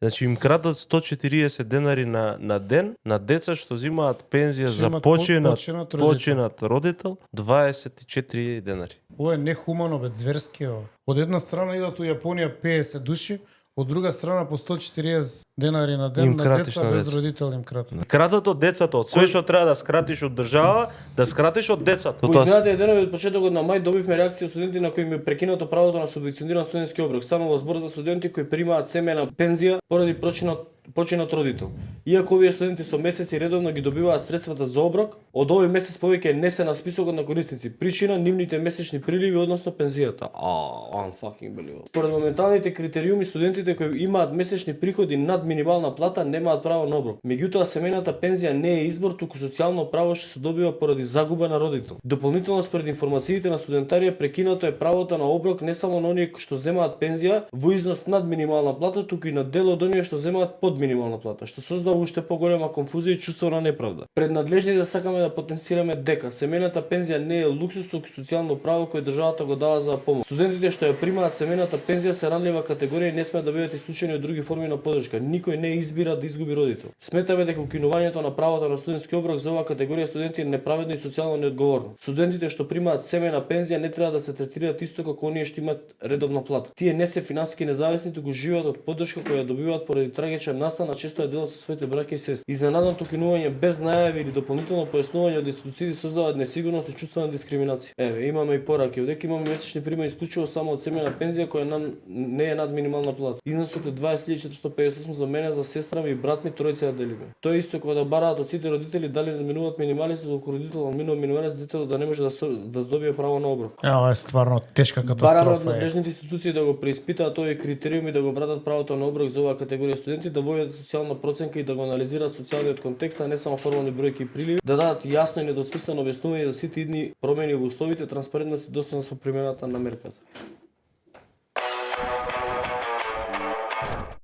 Значи им крадат 140 денари на ден на деца што взимаат пензија Што за имат починат родител 24 денари. Ова е нехумано, бе, зверски ова. Од една страна идат у Јапонија 50 души, од друга страна по 140 денари на ден Им на кратиш деца на без деца. родител им кратат. Крадат од децата, од све што треба да скратиш од држава, да скратиш од децата. По изминатите денови од почетокот на мај добивме реакција од студенти на кои им е прекинато правото на субвенциониран студентски оброк. Станува збор за студенти кои примаат семејна пензија поради починат родител. Иако овие студенти со месеци редовно ги добиваат средствата за оброк, од овој месец повеќе не се на списокот на корисници. Причина нивните месечни приливи односно пензијата. Unfucking believable. Според моменталните критериуми, студентите кои имаат месечни приходи над минимална плата немаат право на оброк. Меѓутоа, семејната пензија не е избор, туку социјално право што се добива поради загуба на родител. Дополнително, според информациите на студентарија, прекинато е правото на оброк не само на оние што земаат пензија во износ над минимална плата, туку и на дел од оние што земаат под минимална плата, што создава уште поголема конфузија и чувство на неправда. Пред надлежните сакаме да потенцираме дека семејната пензија не е луксус, туку социјално право кој државата го дава за помош. Студентите што ја примаат семејната пензија се ранлива категорија и не смеат да бидат исклучени од други форми на поддршка. Никој не избира да изгуби родител. Сметаме дека укинувањето на правото на студентски оброк за оваа категорија студенти е неправедно и социјално неодговорно. Студентите што примаат семејна пензија не треба да се третираат исто како оние што имаат редовна плата. Тие не се финансиски независни, туку живеат од поддршка која добиваат поради трагичен настан, а често е делат со своите браќа и сестри. Изненадното укинување без најави или дополнително појаснување од институциите создаваат несигурност и чувство на дискриминација. Имаме и пораки. Одека имаме месечни примања исклучиво само од семејна пензија која не е над минимална плата. Износот е 20.458 за мене, за сестра ми и брат ми, тројца делиме. Тоа е исто кога да бараат од сите родители дали надминуваат минималисти, доколку родител надминува минималист, детето да не може да здобие право на оброк. Ова е стварно тешка Бараме од катастрофа. надлежните институции да го преиспитаат овие критериуми, да го вратат правото на оброк за оваа категорија студенти, да водат социјална проценка и да го анализираат социјалниот контекст, а не само формални бројки и приливи, да дадат јасно и недвосмислено објаснување за сите идни промени во условите, транспарентност и достојност со примената на мерката.